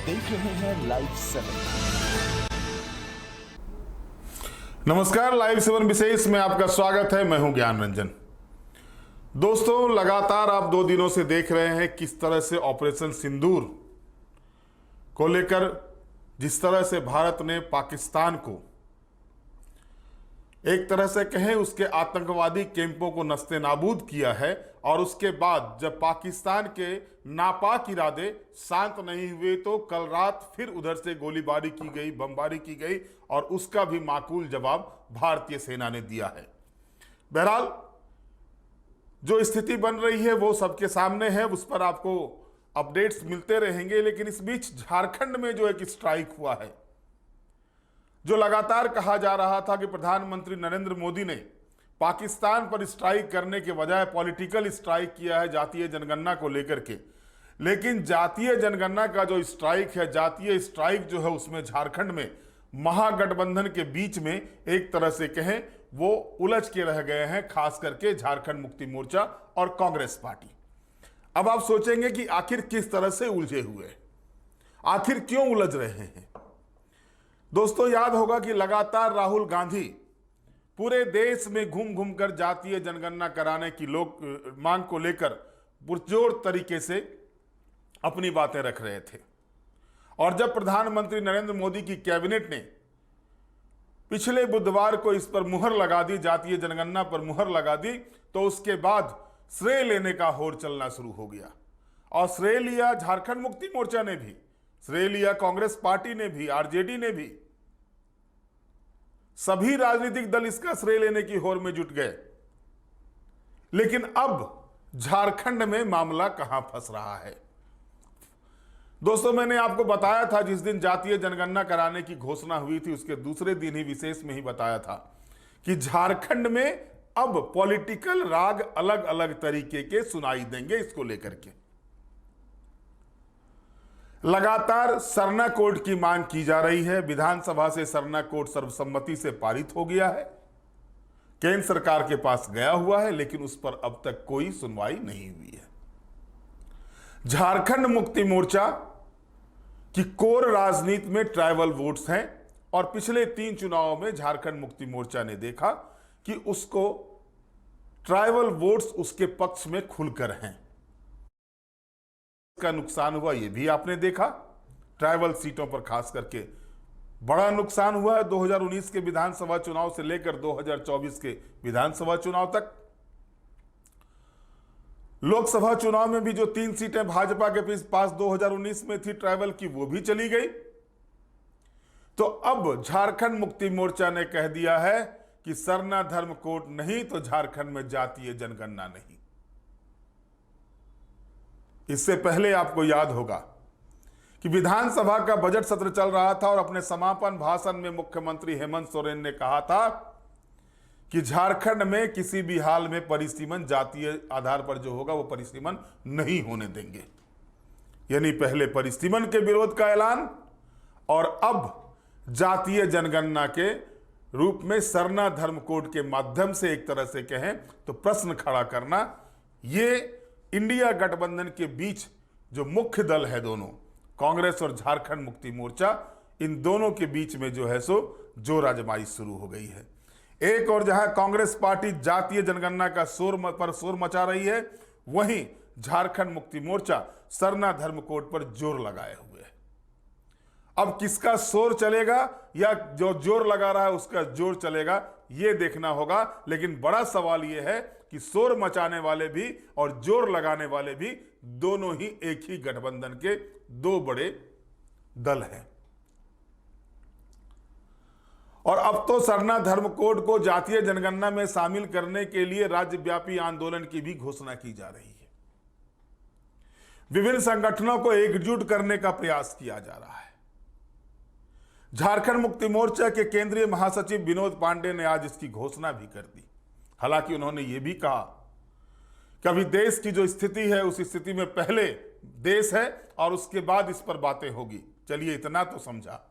देख रहे हैं लाइव 7। नमस्कार, लाइव 7 विशेष में आपका स्वागत है। मैं हूं ज्ञान रंजन। दोस्तों, लगातार आप 2 दिनों से देख रहे हैं किस तरह से ऑपरेशन सिंदूर को लेकर जिस तरह से भारत ने पाकिस्तान को एक तरह से कहें उसके आतंकवादी कैंपों को नस्ते नाबूद किया है, और उसके बाद जब पाकिस्तान के नापाक इरादे शांत नहीं हुए तो कल रात फिर उधर से गोलीबारी की गई, बमबारी की गई, और उसका भी माकूल जवाब भारतीय सेना ने दिया है। बहरहाल जो स्थिति बन रही है वो सबके सामने है, उस पर आपको अपडेट्स मिलते रहेंगे। लेकिन इस बीच झारखंड में जो एक स्ट्राइक हुआ है, जो लगातार कहा जा रहा था कि प्रधानमंत्री नरेंद्र मोदी ने पाकिस्तान पर स्ट्राइक करने के बजाय पॉलिटिकल स्ट्राइक किया है जातीय जनगणना को लेकर के, लेकिन जातीय जनगणना का जो स्ट्राइक है, जातीय स्ट्राइक जो है, उसमें झारखंड में महागठबंधन के बीच में एक तरह से कहें वो उलझ के रह गए हैं, खास करके झारखंड मुक्ति मोर्चा और कांग्रेस पार्टी। अब आप सोचेंगे कि आखिर किस तरह से उलझे हुए, आखिर क्यों उलझ रहे हैं। दोस्तों, याद होगा कि लगातार राहुल गांधी पूरे देश में घूम घूम कर जातीय जनगणना कराने की मांग को लेकर पुरजोर तरीके से अपनी बातें रख रहे थे। और जब प्रधानमंत्री नरेंद्र मोदी की कैबिनेट ने पिछले बुधवार को इस पर मुहर लगा दी, जातीय जनगणना पर मुहर लगा दी, तो उसके बाद श्रेय लेने का होड़ चलना शुरू हो गया। और श्रेय लिया झारखंड मुक्ति मोर्चा ने भी, श्रेय लिया कांग्रेस पार्टी ने भी, आरजेडी ने भी। सभी राजनीतिक दल इसका श्रेय लेने की होड़ में जुट गए। लेकिन अब झारखंड में मामला कहां फंस रहा है। दोस्तों, मैंने आपको बताया था जिस दिन जातीय जनगणना कराने की घोषणा हुई थी, उसके दूसरे दिन ही विशेष में ही बताया था कि झारखंड में अब पॉलिटिकल राग अलग अलग तरीके के सुनाई देंगे। इसको लेकर के लगातार सरना कोड की मांग की जा रही है। विधानसभा से सरना कोड सर्वसम्मति से पारित हो गया है, केंद्र सरकार के पास गया हुआ है, लेकिन उस पर अब तक कोई सुनवाई नहीं हुई है। झारखंड मुक्ति मोर्चा की कोर राजनीति में ट्राइबल वोट्स हैं, और पिछले 3 चुनावों में झारखंड मुक्ति मोर्चा ने देखा कि उसको ट्राइबल वोट्स उसके पक्ष में खुलकर हैं। का नुकसान हुआ ये भी आपने देखा। ट्राइबल सीटों पर खास करके बड़ा नुकसान हुआ है। 2019 के विधानसभा चुनाव से लेकर 2024 के विधानसभा चुनाव तक। लोकसभा चुनाव में भी जो 3 सीटें भाजपा के पास 2019 में थी ट्राइबल की, वो भी चली गई। तो अब झारखंड मुक्ति मोर्चा ने कह दिया है कि सरना धर्म कोड नहीं तो झारखंड में जातीय जनगणना नहीं। इससे पहले आपको याद होगा कि विधानसभा का बजट सत्र चल रहा था, और अपने समापन भाषण में मुख्यमंत्री हेमंत सोरेन ने कहा था कि झारखंड में किसी भी हाल में परिसीमन जातीय आधार पर जो होगा वो परिसीमन नहीं होने देंगे। यानी पहले परिसीमन के विरोध का ऐलान, और अब जातीय जनगणना के रूप में सरना धर्म कोड के माध्यम से एक तरह से कहें तो प्रश्न खड़ा करना। ये इंडिया गठबंधन के बीच जो मुख्य दल है दोनों, कांग्रेस और झारखंड मुक्ति मोर्चा, इन दोनों के बीच में जो है सो जोर आजमाइश शुरू हो गई है। एक और जहां कांग्रेस पार्टी जातीय जनगणना का शोर मचा रही है, वहीं झारखंड मुक्ति मोर्चा सरना धर्म कोड पर जोर लगाए हुए है। अब किसका शोर चलेगा या जो जोर लगा रहा है उसका जोर चलेगा, यह देखना होगा। लेकिन बड़ा सवाल यह है कि शोर मचाने वाले भी और जोर लगाने वाले भी दोनों ही एक ही गठबंधन के 2 बड़े दल हैं। और अब तो सरना धर्म कोड को जातीय जनगणना में शामिल करने के लिए राज्यव्यापी आंदोलन की भी घोषणा की जा रही है। विभिन्न संगठनों को एकजुट करने का प्रयास किया जा रहा है। झारखंड मुक्ति मोर्चा के केंद्रीय महासचिव विनोद पांडे ने आज इसकी घोषणा भी कर दी। हालांकि उन्होंने यह भी कहा कि अभी देश की जो स्थिति है उस स्थिति में पहले देश है और उसके बाद इस पर बातें होगी। चलिए, इतना तो समझा।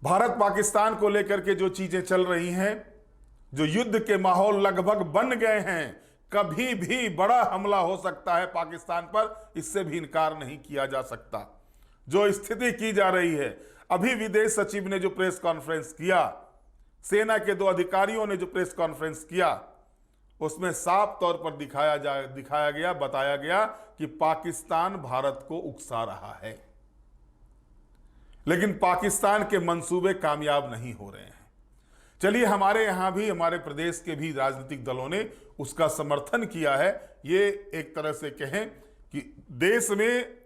भारत पाकिस्तान को लेकर के जो चीजें चल रही हैं, जो युद्ध के माहौल लगभग बन गए हैं, कभी भी बड़ा हमला हो सकता है पाकिस्तान पर, इससे भी इनकार नहीं किया जा सकता। जो स्थिति की जा रही है, अभी विदेश सचिव ने जो प्रेस कॉन्फ्रेंस किया, सेना के 2 अधिकारियों ने जो प्रेस कॉन्फ्रेंस किया, उसमें साफ तौर पर दिखाया गया, बताया गया कि पाकिस्तान भारत को उकसा रहा है, लेकिन पाकिस्तान के मंसूबे कामयाब नहीं हो रहे हैं। चलिए, हमारे यहां भी, हमारे प्रदेश के भी राजनीतिक दलों ने उसका समर्थन किया है। ये एक तरह से कहें कि देश में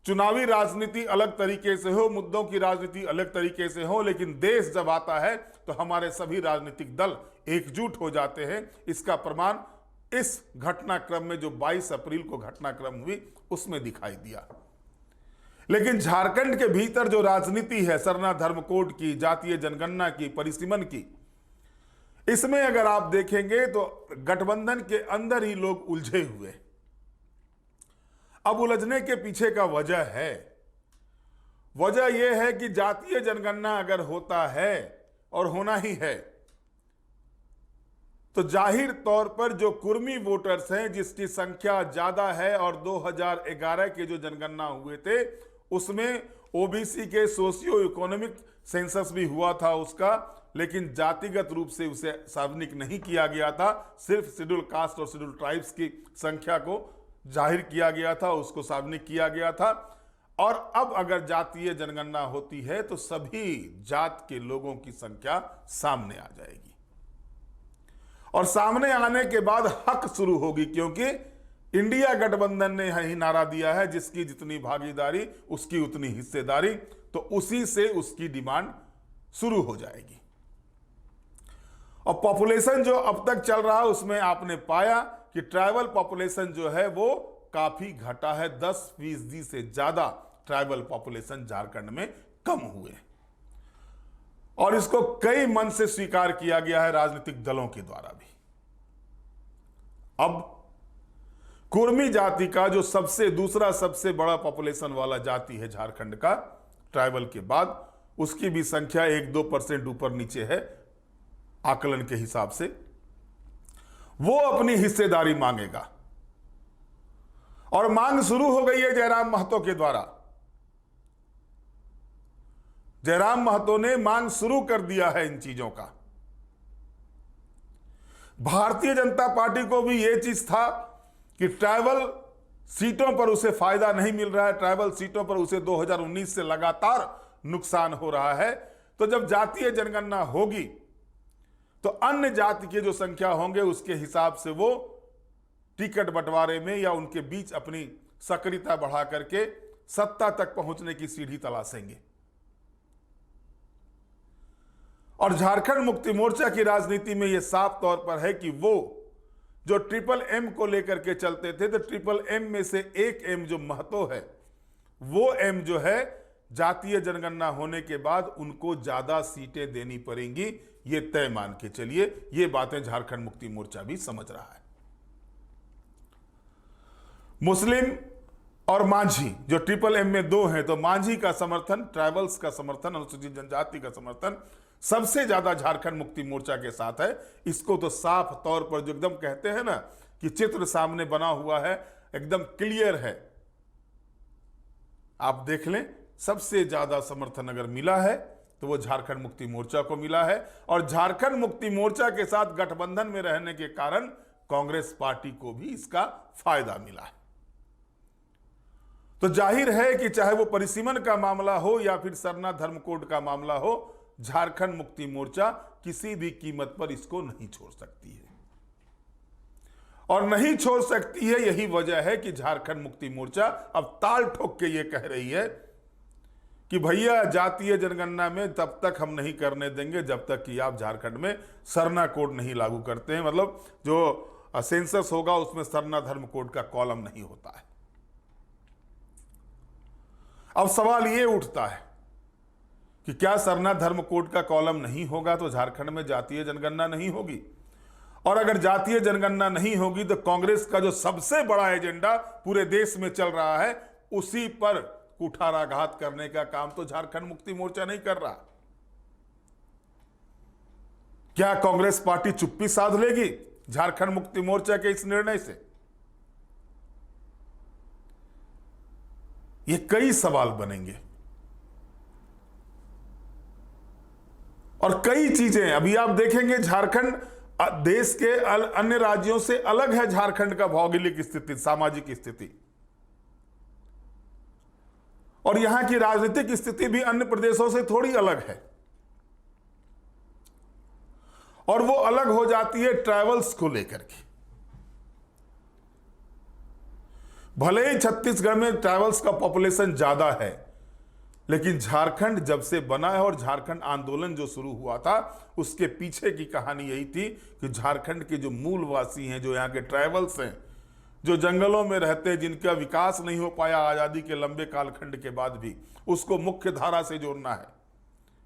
चुनावी राजनीति अलग तरीके से हो, मुद्दों की राजनीति अलग तरीके से हो, लेकिन देश जब आता है तो हमारे सभी राजनीतिक दल एकजुट हो जाते हैं। इसका प्रमाण इस घटनाक्रम में, जो 22 अप्रैल को घटनाक्रम हुई, उसमें दिखाई दिया। लेकिन झारखंड के भीतर जो राजनीति है, सरना धर्म कोड की, जातीय जनगणना की, परिसीमन की, इसमें अगर आप देखेंगे तो गठबंधन के अंदर ही लोग उलझे हुए। अब उलझने के पीछे का वजह यह है कि जातीय जनगणना अगर होता है, और होना ही है, तो जाहिर तौर पर जो कुर्मी वोटर्स हैं, जिसकी संख्या ज्यादा है, और 2011 के जो जनगणना हुए थे उसमें ओबीसी के सोशियो इकोनॉमिक सेंसस भी हुआ था उसका, लेकिन जातिगत रूप से उसे सार्वजनिक नहीं किया गया था। सिर्फ शेड्यूल कास्ट और शेड्यूल ट्राइब्स की संख्या को जाहिर किया गया था, उसको सार्वजनिक किया गया था। और अब अगर जातीय जनगणना होती है तो सभी जात के लोगों की संख्या सामने आ जाएगी, और सामने आने के बाद हक शुरू होगी, क्योंकि इंडिया गठबंधन ने यही नारा दिया है, जिसकी जितनी भागीदारी उसकी उतनी हिस्सेदारी, तो उसी से उसकी डिमांड शुरू हो जाएगी। और पॉपुलेशन जो अब तक चल रहा है, उसमें आपने पाया कि ट्राइबल पॉपुलेशन जो है वो काफी घटा है। 10% से ज्यादा ट्राइबल पॉपुलेशन झारखंड में कम हुए, और इसको कई मन से स्वीकार किया गया है राजनीतिक दलों के द्वारा भी। अब कुर्मी जाति का जो दूसरा सबसे बड़ा पॉपुलेशन वाला जाति है झारखंड का, ट्राइबल के बाद, उसकी भी संख्या 1-2% ऊपर नीचे है आकलन के हिसाब से। वो अपनी हिस्सेदारी मांगेगा, और मांग शुरू हो गई है जयराम महतो के द्वारा। जयराम महतो ने मांग शुरू कर दिया है इन चीजों का। भारतीय जनता पार्टी को भी यह चीज था कि ट्राइबल सीटों पर उसे फायदा नहीं मिल रहा है, ट्राइबल सीटों पर उसे 2019 से लगातार नुकसान हो रहा है। तो जब जातीय जनगणना होगी तो अन्य जाति के जो संख्या होंगे उसके हिसाब से वो टिकट बंटवारे में या उनके बीच अपनी सक्रियता बढ़ा करके सत्ता तक पहुंचने की सीढ़ी तलाशेंगे। और झारखंड मुक्ति मोर्चा की राजनीति में यह साफ तौर पर है कि वो जो MMM को लेकर के चलते थे, तो MMM में से एक M जो महतो है, वो M जो है जातीय जनगणना होने के बाद उनको ज्यादा सीटें देनी पड़ेंगी, ये तय मान के चलिए। ये बातें झारखंड मुक्ति मोर्चा भी समझ रहा है। मुस्लिम और मांझी जो MMM में 2 हैं, तो मांझी का समर्थन, ट्राइबल्स का समर्थन, अनुसूचित जनजाति का समर्थन सबसे ज्यादा झारखंड मुक्ति मोर्चा के साथ है। इसको तो साफ तौर पर जो एकदम कहते हैं ना कि चित्र सामने बना हुआ है, एकदम क्लियर है, आप देख लें। सबसे ज्यादा समर्थन अगर मिला है तो वो झारखंड मुक्ति मोर्चा को मिला है, और झारखंड मुक्ति मोर्चा के साथ गठबंधन में रहने के कारण कांग्रेस पार्टी को भी इसका फायदा मिला है। तो जाहिर है कि चाहे वो परिसीमन का मामला हो या फिर सरना धर्म कोड का मामला हो, झारखंड मुक्ति मोर्चा किसी भी कीमत पर इसको नहीं छोड़ सकती है, और नहीं छोड़ सकती है। यही वजह है कि झारखंड मुक्ति मोर्चा अब ताल ठोक के ये कह रही है कि भैया जातीय जनगणना में तब तक हम नहीं करने देंगे जब तक कि आप झारखंड में सरना कोड नहीं लागू करते हैं, मतलब जो सेंसस होगा उसमें सरना धर्म कोड का कॉलम नहीं होता है। अब सवाल ये उठता है कि क्या सरना धर्म कोड का कॉलम नहीं होगा तो झारखंड में जातीय जनगणना नहीं होगी, और अगर जातीय जनगणना नहीं होगी तो कांग्रेस का जो सबसे बड़ा एजेंडा पूरे देश में चल रहा है, उसी पर कुठाराघात करने का काम तो झारखंड मुक्ति मोर्चा नहीं कर रहा। क्या कांग्रेस पार्टी चुप्पी साध लेगी झारखंड मुक्ति मोर्चा के इस निर्णय से? ये कई सवाल बनेंगे और कई चीजें अभी आप देखेंगे। झारखंड देश के अन्य राज्यों से अलग है। झारखंड का भौगोलिक स्थिति, सामाजिक स्थिति और यहां की राजनीतिक स्थिति भी अन्य प्रदेशों से थोड़ी अलग है और वो अलग हो जाती है ट्रैवल्स को लेकर के। भले ही छत्तीसगढ़ में ट्रैवल्स का पॉपुलेशन ज्यादा है, लेकिन झारखंड जब से बना है और झारखंड आंदोलन जो शुरू हुआ था उसके पीछे की कहानी यही थी कि झारखंड के जो मूलवासी हैं, जो यहाँ के ट्राइबल्स हैं, जो जंगलों में रहते हैं, जिनका विकास नहीं हो पाया आजादी के लंबे कालखंड के बाद भी, उसको मुख्य धारा से जोड़ना है।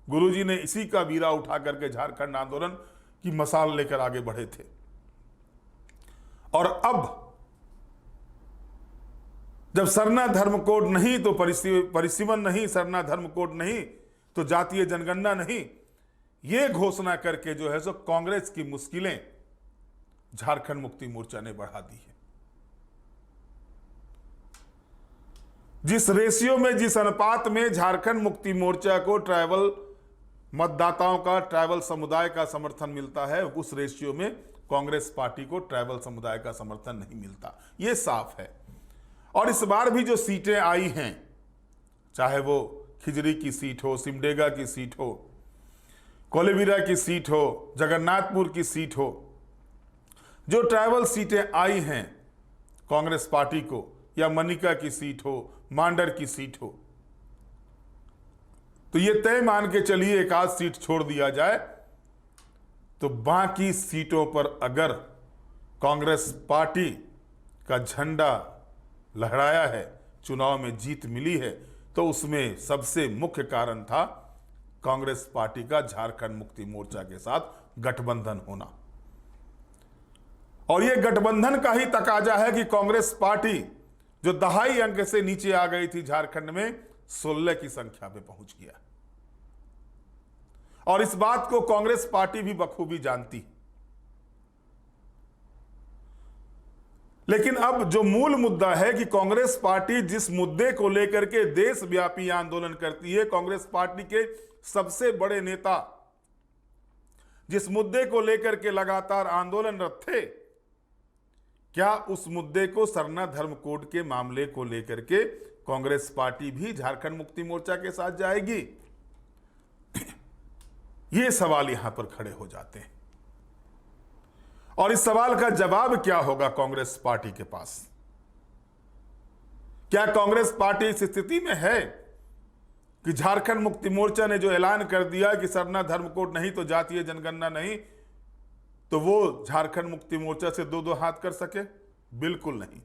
गुरुजी ने इसी का बीड़ा उठा करके झारखंड आंदोलन की मसाल लेकर आगे बढ़े थे। और अब जब सरना धर्म कोड नहीं तो परिसीमन नहीं, सरना धर्म कोड नहीं तो जातीय जनगणना नहीं, ये घोषणा करके जो है सो कांग्रेस की मुश्किलें झारखंड मुक्ति मोर्चा ने बढ़ा दी है। जिस रेशियो में, जिस अनुपात में झारखंड मुक्ति मोर्चा को ट्राइबल मतदाताओं का, ट्राइबल समुदाय का समर्थन मिलता है, उस रेशियो में कांग्रेस पार्टी को ट्राइबल समुदाय का समर्थन नहीं मिलता। यह साफ है। और इस बार भी जो सीटें आई हैं, चाहे वो खिजरी की सीट हो, सिमडेगा की सीट हो, कोलेबिरा की सीट हो, जगन्नाथपुर की सीट हो, जो ट्राइबल सीटें आई हैं कांग्रेस पार्टी को, या मनिका की सीट हो, मांडर की सीट हो, तो ये तय मान के चलिए एक आध सीट छोड़ दिया जाए तो बाकी सीटों पर अगर कांग्रेस पार्टी का झंडा लहराया है, चुनाव में जीत मिली है, तो उसमें सबसे मुख्य कारण था कांग्रेस पार्टी का झारखंड मुक्ति मोर्चा के साथ गठबंधन होना। और यह गठबंधन का ही तकाजा है कि कांग्रेस पार्टी जो दहाई अंक से नीचे आ गई थी झारखंड में, 16 की संख्या पे पहुंच गया। और इस बात को कांग्रेस पार्टी भी बखूबी जानती है। लेकिन अब जो मूल मुद्दा है कि कांग्रेस पार्टी जिस मुद्दे को लेकर के देशव्यापी आंदोलन करती है, कांग्रेस पार्टी के सबसे बड़े नेता जिस मुद्दे को लेकर के लगातार आंदोलनरत थे, क्या उस मुद्दे को सरना धर्म कोड के मामले को लेकर के कांग्रेस पार्टी भी झारखंड मुक्ति मोर्चा के साथ जाएगी? ये सवाल यहां पर खड़े हो जाते हैं। और इस सवाल का जवाब क्या होगा कांग्रेस पार्टी के पास? क्या कांग्रेस पार्टी इस स्थिति में है कि झारखंड मुक्ति मोर्चा ने जो ऐलान कर दिया कि सरना धर्म कोड नहीं तो जातीय जनगणना नहीं, तो वो झारखंड मुक्ति मोर्चा से दो दो हाथ कर सके? बिल्कुल नहीं।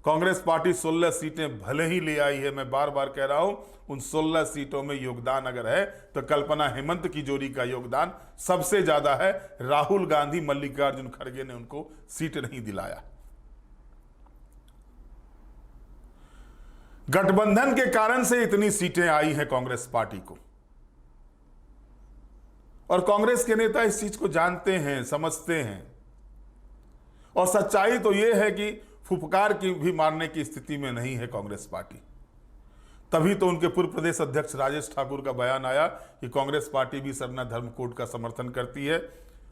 कांग्रेस पार्टी 16 सीटें भले ही ले आई है, मैं बार बार कह रहा हूं, उन 16 सीटों में योगदान अगर है तो कल्पना हेमंत की जोड़ी का योगदान सबसे ज्यादा है। राहुल गांधी, मल्लिकार्जुन खड़गे ने उनको सीट नहीं दिलाया। गठबंधन के कारण से इतनी सीटें आई हैं कांग्रेस पार्टी को, और कांग्रेस के नेता इस चीज को जानते हैं, समझते हैं। और सच्चाई तो यह है कि फुफकार की भी मारने की स्थिति में नहीं है कांग्रेस पार्टी। तभी तो उनके पूर्व प्रदेश अध्यक्ष राजेश ठाकुर का बयान आया कि कांग्रेस पार्टी भी सरना धर्म कोड का समर्थन करती है,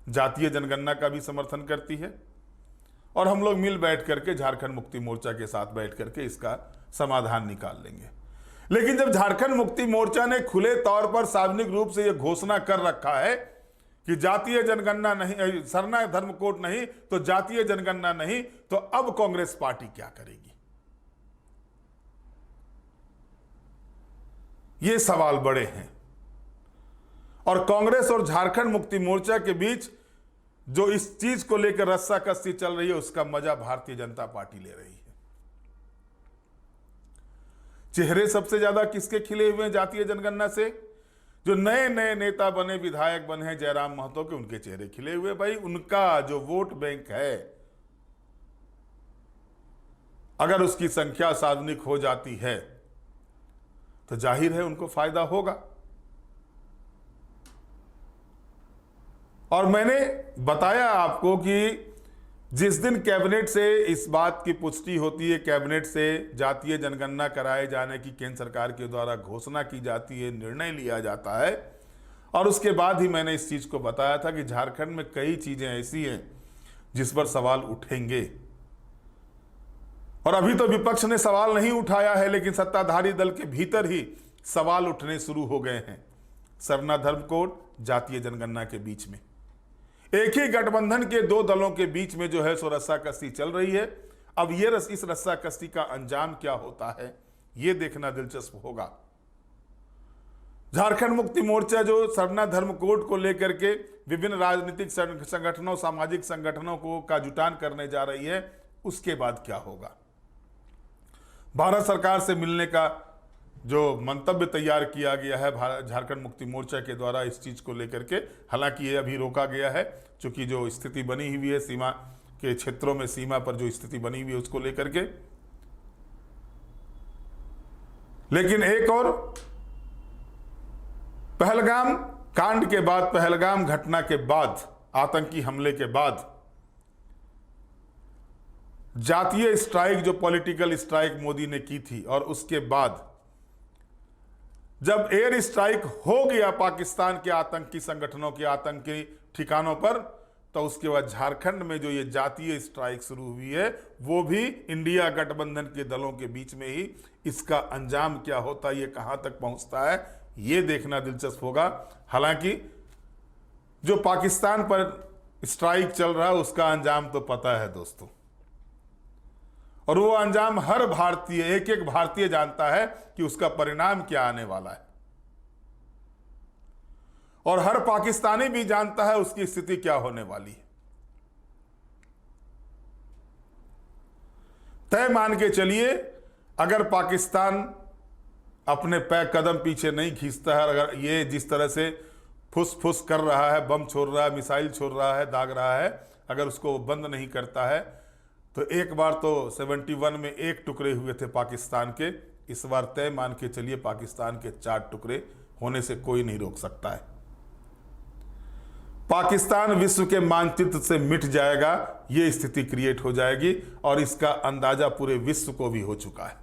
जातीय जनगणना का भी समर्थन करती है, और हम लोग मिल बैठ करके झारखंड मुक्ति मोर्चा के साथ बैठ करके इसका समाधान निकाल लेंगे। लेकिन जब झारखंड मुक्ति मोर्चा ने खुले तौर पर सार्वजनिक रूप से यह घोषणा कर रखा है कि जातीय जनगणना नहीं, सरना धर्म कोड नहीं तो जातीय जनगणना नहीं, तो अब कांग्रेस पार्टी क्या करेगी? ये सवाल बड़े हैं। और कांग्रेस और झारखंड मुक्ति मोर्चा के बीच जो इस चीज को लेकर रस्साकसी चल रही है, उसका मजा भारतीय जनता पार्टी ले रही है। चेहरे सबसे ज्यादा किसके खिले हुए हैं जातीय जनगणना से? जो नए नए नेता बने, विधायक बने हैं जयराम महतो के, उनके चेहरे खिले हुए। भाई, उनका जो वोट बैंक है, अगर उसकी संख्या सार्वजनिक हो जाती है तो जाहिर है उनको फायदा होगा। और मैंने बताया आपको कि जिस दिन कैबिनेट से इस बात की पुष्टि होती है, कैबिनेट से जातीय जनगणना कराए जाने की केंद्र सरकार के द्वारा घोषणा की जाती है, निर्णय लिया जाता है, और उसके बाद ही मैंने इस चीज को बताया था कि झारखंड में कई चीजें ऐसी हैं जिस पर सवाल उठेंगे। और अभी तो विपक्ष ने सवाल नहीं उठाया है, लेकिन सत्ताधारी दल के भीतर ही सवाल उठने शुरू हो गए हैं सरना धर्म कोड, जातीय जनगणना के बीच में। एक ही गठबंधन के दो दलों के बीच में जो है सो रस्साकसी चल रही है। अब इस रस्साकसी का अंजाम क्या होता है, यह देखना दिलचस्प होगा। झारखंड मुक्ति मोर्चा जो सरना धर्म कोड को लेकर के विभिन्न राजनीतिक संगठनों, सामाजिक संगठनों का जुटान करने जा रही है, उसके बाद क्या होगा। भारत सरकार से मिलने का जो मंतव्य तैयार किया गया है झारखंड मुक्ति मोर्चा के द्वारा इस चीज को लेकर के, हालांकि ये अभी रोका गया है क्योंकि जो स्थिति बनी हुई है सीमा के क्षेत्रों में, सीमा पर जो स्थिति बनी हुई है उसको लेकर के। लेकिन एक और, पहलगाम कांड के बाद, पहलगाम घटना के बाद, आतंकी हमले के बाद जातीय स्ट्राइक, जो पॉलिटिकल स्ट्राइक मोदी ने की थी, और उसके बाद जब एयर स्ट्राइक हो गया पाकिस्तान के आतंकी संगठनों के आतंकी ठिकानों पर, तो उसके बाद झारखंड में जो ये जातीय स्ट्राइक शुरू हुई है, वो भी इंडिया गठबंधन के दलों के बीच में ही। इसका अंजाम क्या होता है, ये कहां तक पहुंचता है, ये देखना दिलचस्प होगा। हालांकि जो पाकिस्तान पर स्ट्राइक चल रहा है उसका अंजाम तो पता है दोस्तों, और वो अंजाम हर भारतीय, एक एक भारतीय जानता है कि उसका परिणाम क्या आने वाला है, और हर पाकिस्तानी भी जानता है उसकी स्थिति क्या होने वाली है। तय मान के चलिए, अगर पाकिस्तान अपने कदम पीछे नहीं खींचता है, अगर ये जिस तरह से फुस फुस कर रहा है, बम छोड़ रहा है, मिसाइल छोड़ रहा है, दाग रहा है, अगर उसको बंद नहीं करता है, तो एक बार तो 71 में 1 टुकड़े हुए थे पाकिस्तान के, इस बार तय मान के चलिए पाकिस्तान के 4 टुकड़े होने से कोई नहीं रोक सकता है। पाकिस्तान विश्व के मानचित्र से मिट जाएगा, यह स्थिति क्रिएट हो जाएगी, और इसका अंदाजा पूरे विश्व को भी हो चुका है।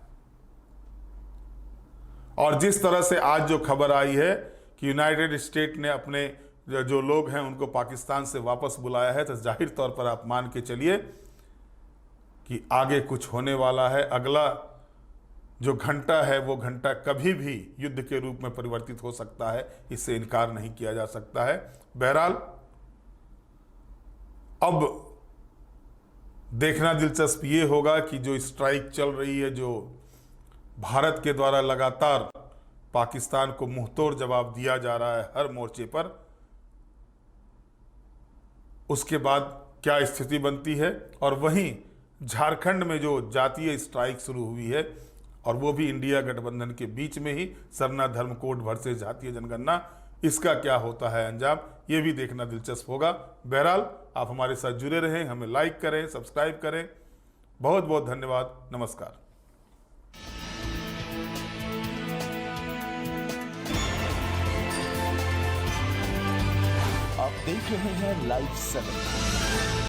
और जिस तरह से आज जो खबर आई है कि यूनाइटेड स्टेट ने अपने जो लोग हैं उनको पाकिस्तान से वापस बुलाया है, तो जाहिर तौर पर आप मान के चलिए कि आगे कुछ होने वाला है। अगला जो घंटा है वो घंटा कभी भी युद्ध के रूप में परिवर्तित हो सकता है, इससे इनकार नहीं किया जा सकता है। बहरहाल अब देखना दिलचस्प ये होगा कि जो स्ट्राइक चल रही है, जो भारत के द्वारा लगातार पाकिस्तान को मुंहतोड़ जवाब दिया जा रहा है हर मोर्चे पर, उसके बाद क्या स्थिति बनती है। और वहीं झारखंड में जो जातीय स्ट्राइक शुरू हुई है, और वो भी इंडिया गठबंधन के बीच में ही, सरना धर्म कोड वर्सेस जातीय जनगणना, इसका क्या होता है अंजाम, ये भी देखना दिलचस्प होगा। बहरहाल आप हमारे साथ जुड़े रहें, हमें लाइक करें, सब्सक्राइब करें। बहुत बहुत धन्यवाद, नमस्कार। आप देख रहे हैं लाइव 7।